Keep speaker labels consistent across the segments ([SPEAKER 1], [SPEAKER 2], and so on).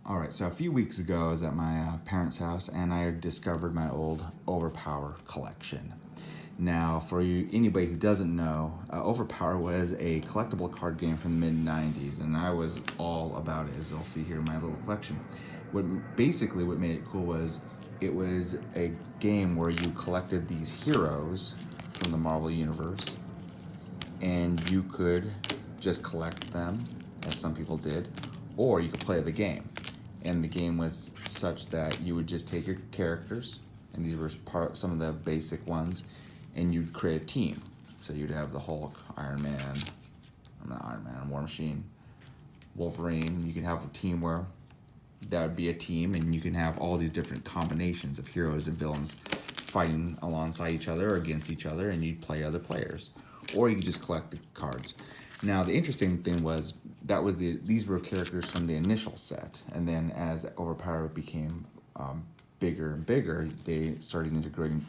[SPEAKER 1] All right, so a few weeks ago, I was at my parents' house and I discovered my old Overpower collection. Now, for anybody who doesn't know, Overpower was a collectible card game from the mid-90s, and I was all about it, as you'll see here in my little collection. What made it cool was it was a game where you collected these heroes from the Marvel Universe, and you could just collect them, as some people did, or you could play the game. And the game was such that you would just take your characters, and these were some of the basic ones, and you'd create a team. So you'd have the Hulk, War Machine, Wolverine. You can have a team where that would be a team, and you can have all these different combinations of heroes and villains fighting alongside each other or against each other, and you'd play other players. Or you could just collect the cards. Now, the interesting thing was these were characters from the initial set, and then as Overpower became bigger and bigger, they started integrating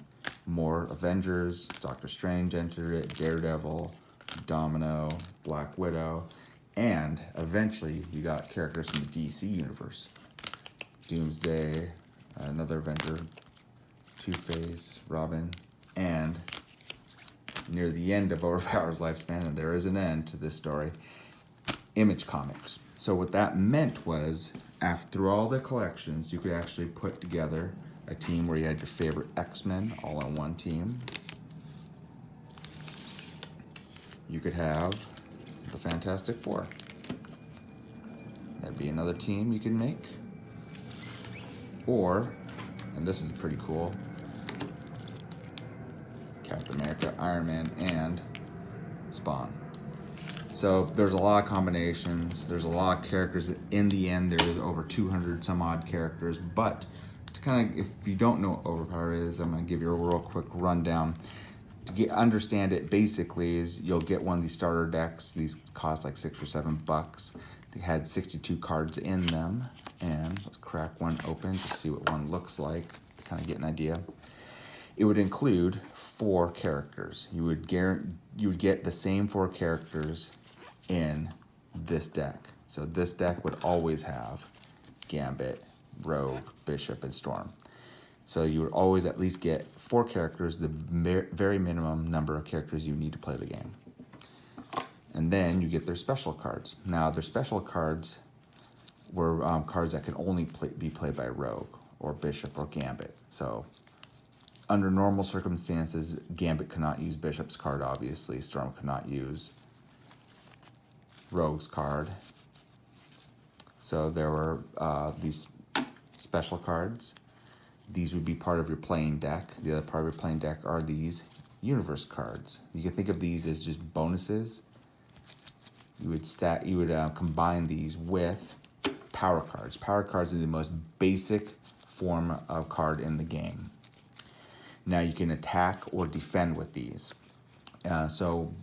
[SPEAKER 1] more Avengers. Doctor Strange entered it, Daredevil, Domino, Black Widow, and eventually you got characters from the DC universe: Doomsday, another Avenger, Two-Face, Robin, and near the end of Overpower's lifespan, and there is an end to this story, Image Comics. So what that meant was, after all the collections, you could actually put together a team where you had your favorite X-Men all on one team. You could have the Fantastic Four. That'd be another team you can make. Or, and this is pretty cool, Captain America, Iron Man, and Spawn. So there's a lot of combinations. There's a lot of characters. In the end, there's over 200 some odd characters. But to kind of, if you don't know what Overpower is, I'm going to give you a real quick rundown. To understand it, basically, is you'll get one of these starter decks. These cost like $6 or $7. They had 62 cards in them. And let's crack one open to see what one looks like, to kind of get an idea. It would include 4 characters. You would get the same 4 characters in this deck. So this deck would always have Gambit, Rogue, Bishop, and Storm. So you would always at least get 4 characters, the very minimum number of characters you need to play the game. And then you get their special cards. Now, their special cards were cards that can only be played by Rogue or Bishop or Gambit. So under normal circumstances, Gambit could not use Bishop's card, obviously. Storm could not use Rogue's card. So there were these special cards. These would be part of your playing deck. The other part of your playing deck are these universe cards. You can think of these as just bonuses. You would combine these with power cards. Power cards are the most basic form of card in the game. Now you can attack or defend with these. So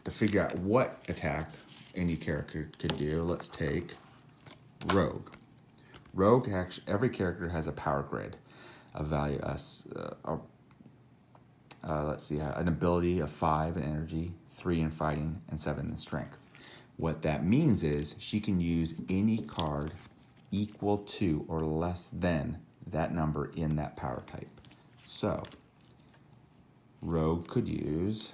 [SPEAKER 1] to figure out what attack any character could do, let's take Rogue. Rogue, actually, every character has a power grid, a value, an ability of 5 in energy, 3 in fighting, and 7 in strength. What that means is she can use any card equal to or less than that number in that power type. So, Rogue could use,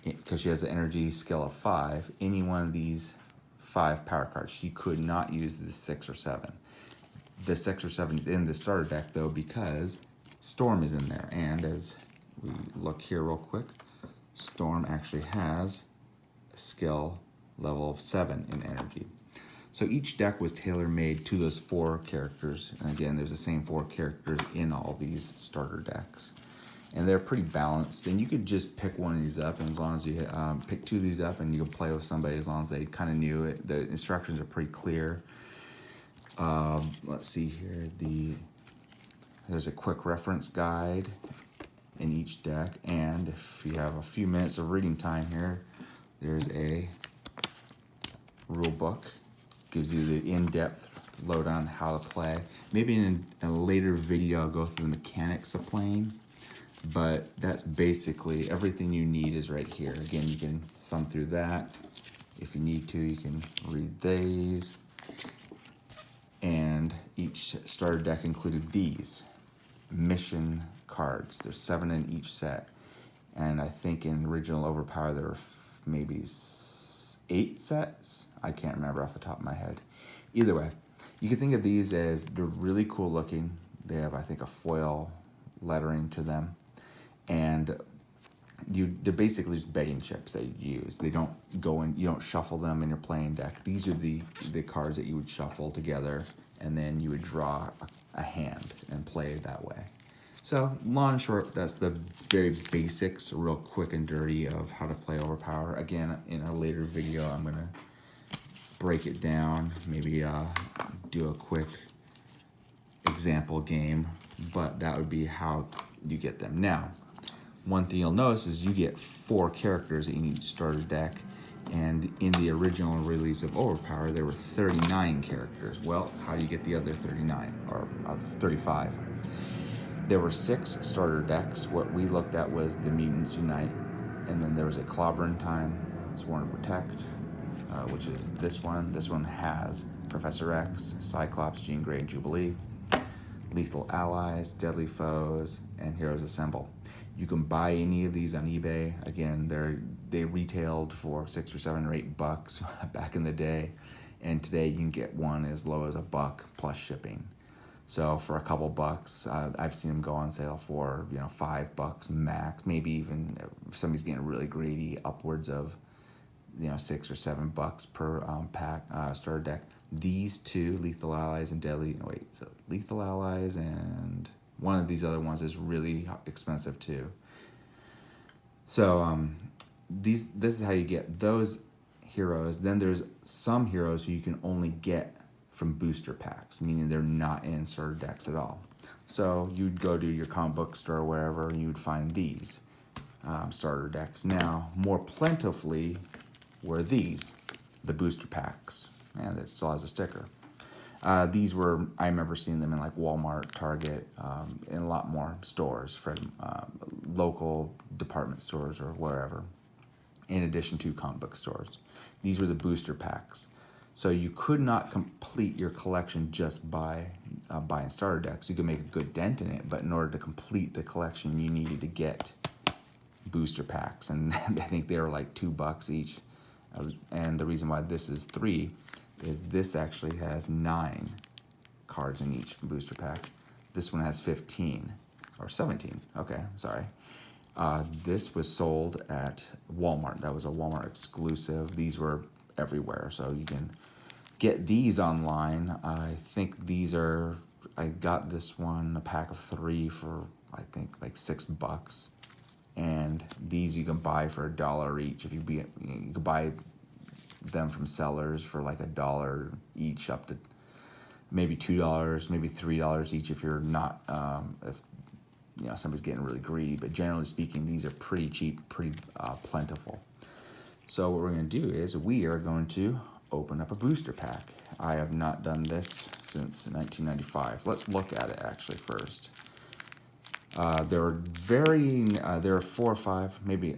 [SPEAKER 1] because she has the energy skill of 5, any one of these 5 power cards. She could not use the 6 or 7. The 6 or 7 is in the starter deck, though, because Storm is in there. And as we look here real quick, Storm actually has a skill level of 7 in energy. So each deck was tailor-made to those 4 characters. And again, there's the same 4 characters in all these starter decks. And they're pretty balanced. And you could just pick one of these up, and as long as you pick 2 of these up, and you can play with somebody as long as they kind of knew it. The instructions are pretty clear. Let's see here. There's a quick reference guide in each deck. And if you have a few minutes of reading time here, there's a rule book. Gives you the in-depth lowdown on how to play. Maybe in a later video I'll go through the mechanics of playing, but that's basically everything you need is right here. Again, you can thumb through that. If you need to, you can read these. each starter deck included these mission cards. There's 7 in each set. And I think in original Overpower there were maybe 8 sets. I can't remember off the top of my head. Either way, you can think of these as they're really cool looking. They have, I think, a foil lettering to them. And they're basically just betting chips that you use. They don't go in, you don't shuffle them in your playing deck. These are the cards that you would shuffle together, and then you would draw a hand and play that way. So, long and short, that's the very basics, real quick and dirty of how to play Overpower. Again, in a later video, I'm going to break it down, maybe do a quick example game, but that would be how you get them. Now, one thing you'll notice is you get 4 characters in each starter deck, and in the original release of Overpower, there were 39 characters. Well, how do you get the other 39, or 35? There were 6 starter decks. What we looked at was the Mutants Unite, and then there was a Clobbering Time, Sworn to Protect, which is this one. This one has Professor X, Cyclops, Jean Grey, and Jubilee, Lethal Allies, Deadly Foes, and Heroes Assemble. You can buy any of these on eBay. Again, they retailed for $6 or $7 or $8 back in the day, and today you can get one as low as $1 plus shipping. So for a couple bucks, I've seen them go on sale for $5 max. Maybe even if somebody's getting really greedy, upwards of $6 or $7 per pack starter deck. These 2, Lethal Allies and Lethal Allies and one of these other ones is really expensive too. So this is how you get those heroes. Then there's some heroes who you can only get from booster packs, meaning they're not in starter decks at all. So you'd go to your comic book store or wherever, and you would find these starter decks. Now, more plentifully were these, the booster packs, and it still has a sticker. These were, I remember seeing them in like Walmart, Target, in a lot more stores, from local department stores or wherever, in addition to comic book stores. These were the booster packs. So you could not complete your collection just by buying starter decks. You could make a good dent in it, but in order to complete the collection, you needed to get booster packs. And I think they were like $2 each. And the reason why this is 3 is this actually has 9 cards in each booster pack. This one has 15, or 17. Okay, sorry. This was sold at Walmart. That was a Walmart exclusive. These were everywhere, so you can get these online. I think I got this one, a pack of 3 for, I think, like $6. And these you can buy for $1 each. You can buy them from sellers for like $1 each, up to maybe $2, maybe $3 each if you're not, if somebody's getting really greedy. But generally speaking, these are pretty cheap, pretty plentiful. So what we're going to do is we are going to open up a booster pack. I have not done this since 1995. Let's look at it actually first. There are 4 or 5, maybe,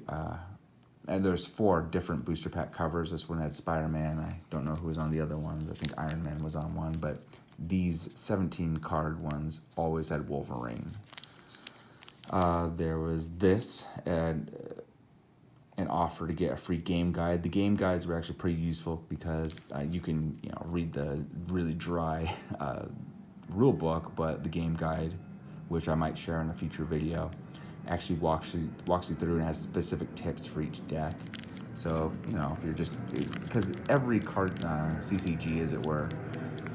[SPEAKER 1] and there's 4 different booster pack covers. This one had Spider-Man. I don't know who was on the other ones. I think Iron Man was on one, but these 17 card ones always had Wolverine. There was this, an offer to get a free game guide. The game guides were actually pretty useful because you can read the really dry rule book, but the game guide, which I might share in a future video, actually walks you through and has specific tips for each deck. So if you're just, because every card CCG, as it were,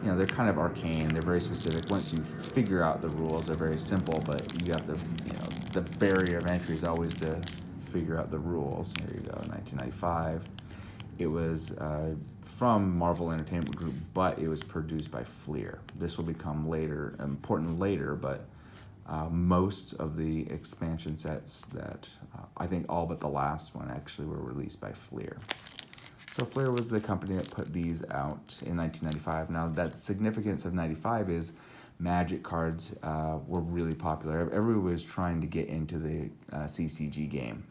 [SPEAKER 1] they're kind of arcane. They're very specific. Once you figure out the rules, they're very simple, but you have to, the barrier of entry is always to figure out the rules. Here you go, 1995. It was from Marvel Entertainment Group, but it was produced by Fleer. This will become important later, but most of the expansion sets that, I think all but the last one actually were released by Fleer. So Fleer was the company that put these out in 1995. Now, the significance of 95 is Magic cards were really popular. Everyone was trying to get into the CCG game.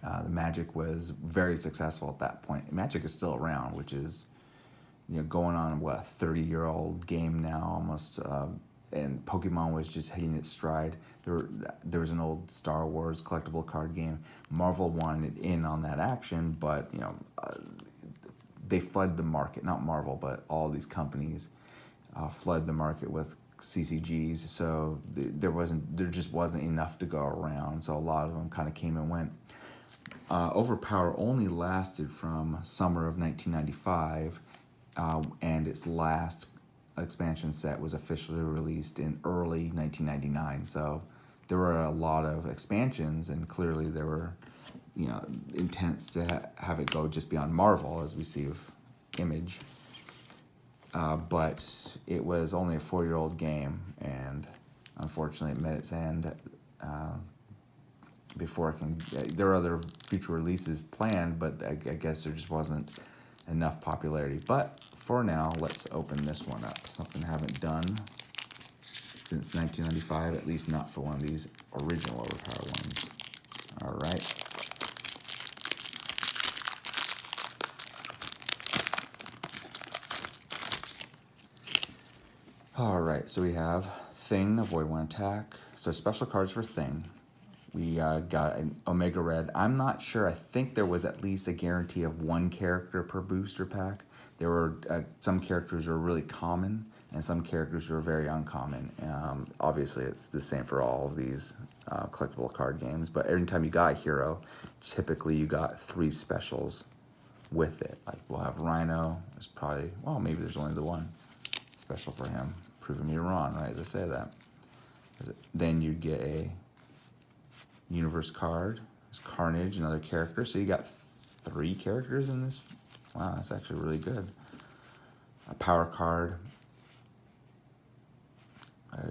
[SPEAKER 1] The Magic was very successful at that point. Magic is still around, which is going on what, a 30-year-old game now almost, and Pokemon was just hitting its stride. There was an old Star Wars collectible card game. Marvel wanted in on that action, but they flooded the market. Not Marvel, but all these companies flooded the market with CCGs. So there just wasn't enough to go around. So a lot of them kind of came and went. Overpower only lasted from summer of 1995, and its last expansion set was officially released in early 1999. So there were a lot of expansions, and clearly there were, intents to have it go just beyond Marvel, as we see with Image. But it was only a 4-year-old game, and unfortunately it met its end before it can. There are other future releases planned, but I guess there just wasn't enough popularity. But for now, let's open this one up. Something I haven't done since 1995, at least not for one of these original Overpower ones. All right. All right, so we have Thing, avoid 1 attack. So special cards for Thing. We got an Omega Red. I'm not sure. I think there was at least a guarantee of 1 character per booster pack. There were some characters were really common, and some characters were very uncommon. Obviously, it's the same for all of these collectible card games. But every time you got a hero, typically you got 3 specials with it. Like we'll have Rhino. There's probably, well, maybe there's only the 1 special for him. Proving me wrong, right? As I say that. Then you'd get a Universe card. There's Carnage, another character. So you got 3 characters in this. Wow, that's actually really good. A power card.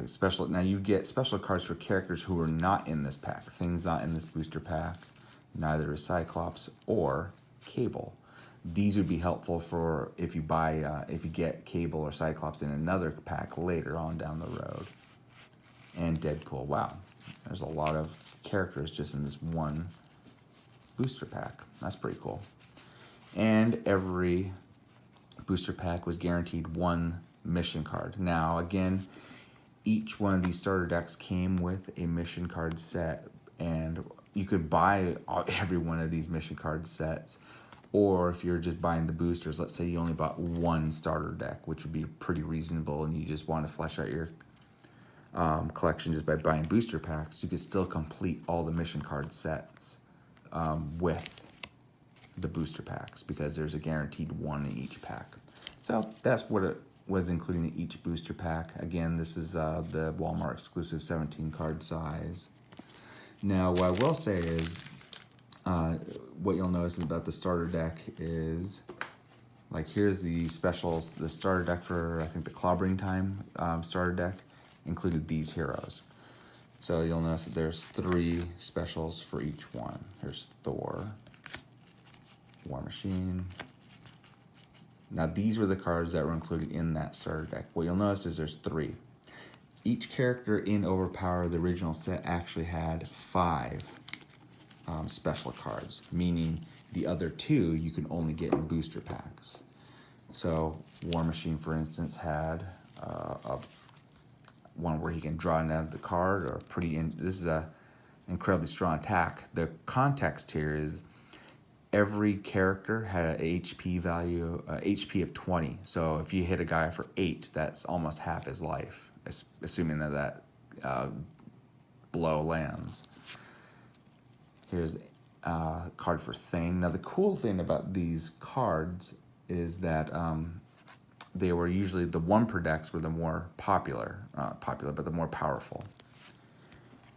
[SPEAKER 1] Special. Now you get special cards for characters who are not in this pack. Things not in this booster pack. Neither is Cyclops or Cable. These would be helpful for if you get Cable or Cyclops in another pack later on down the road. And Deadpool. Wow. There's a lot of characters just in this 1 booster pack. That's pretty cool. And every booster pack was guaranteed 1 mission card. Now, again, each one of these starter decks came with a mission card set, and you could buy every one of these mission card sets, or if you're just buying the boosters, let's say you only bought 1 starter deck, which would be pretty reasonable, and you just want to flesh out your collection just by buying booster packs, you could still complete all the mission card sets with the booster packs, because there's a guaranteed 1 in each pack. So that's what it was including in each booster pack. Again, this is the Walmart exclusive 17 card size. Now, what I will say is, what you'll notice about the starter deck is, like, here's the starter deck for, I think, the Clobbering Time starter deck included these heroes. So you'll notice that there's 3 specials for each one. There's Thor, War Machine. Now these were the cards that were included in that starter deck. What you'll notice is there's 3. Each character in Overpower, the original set, actually had 5 special cards, meaning the other 2 you can only get in booster packs. So War Machine, for instance, had one where he can draw out the card, or this is a incredibly strong attack. The context here is every character had an HP value, HP of 20. So if you hit a guy for 8, that's almost half his life, assuming that blow lands. Here's a card for Thing. Now the cool thing about these cards is that they were usually the 1 per decks were the more popular, but the more powerful.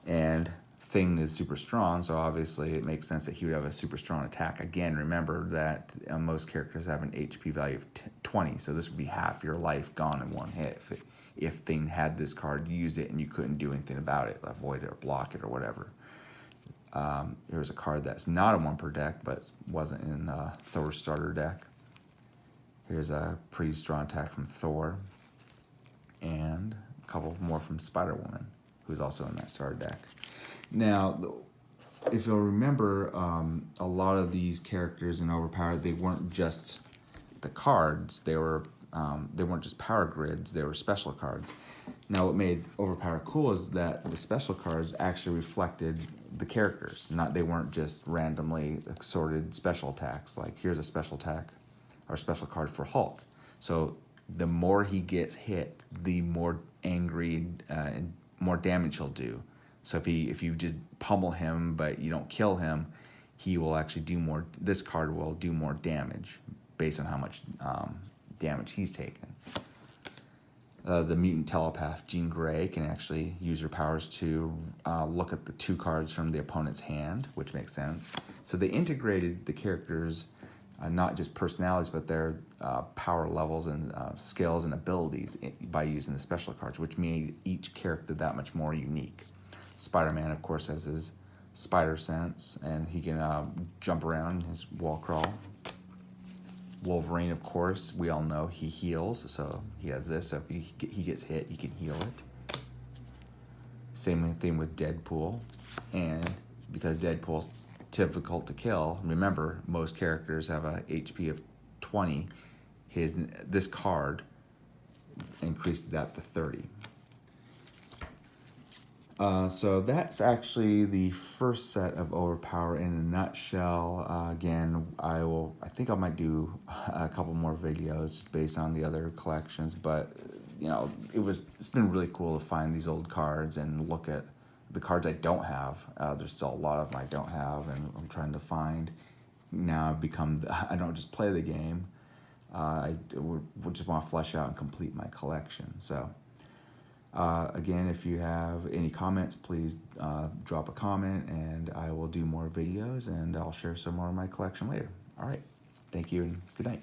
[SPEAKER 1] And Thing is super strong, so obviously it makes sense that he would have a super strong attack. Again, remember that most characters have an HP value of 20, so this would be half your life gone in 1 hit. If Thing had this card, you used it and you couldn't do anything about it, avoid it or block it or whatever. Here's a card that's not a 1 per deck, but wasn't in Thor's starter deck. Here's a pretty strong attack from Thor, and a couple more from Spider-Woman, who's also in that starter deck. Now, if you'll remember, a lot of these characters in Overpower, they weren't just the cards, they weren't just power grids, they were special cards. Now what made Overpower cool is that the special cards actually reflected the characters. They weren't just randomly sorted special attacks, like here's a special attack or special card for Hulk. So the more he gets hit, the more angry and more damage he'll do. So if you just pummel him but you don't kill him, he will actually do more. This card will do more damage based on how much damage he's taken. The mutant telepath Jean Grey can actually use her powers to look at the 2 cards from the opponent's hand, which makes sense. So they integrated the characters, not just personalities, but their power levels and skills and abilities by using the special cards, which made each character that much more unique. Spider-Man, of course, has his spider sense, and he can jump around, his wall crawl. Wolverine, of course, we all know he heals, so he has this. So if he gets hit, he can heal it. Same thing with Deadpool, and because Deadpool's difficult to kill, remember most characters have a HP of 20. This card increased that to 30. So that's actually the first set of Overpower in a nutshell. Again, I think I might do a couple more videos based on the other collections, but you know, it's been really cool to find these old cards and look at the cards I don't have. There's still a lot of them I don't have, and I'm trying to find. Now I don't just play the game. I just want to flesh out and complete my collection. So. Again, if you have any comments, please drop a comment, and I will do more videos, and I'll share some more of my collection later. All right. Thank you, and good night.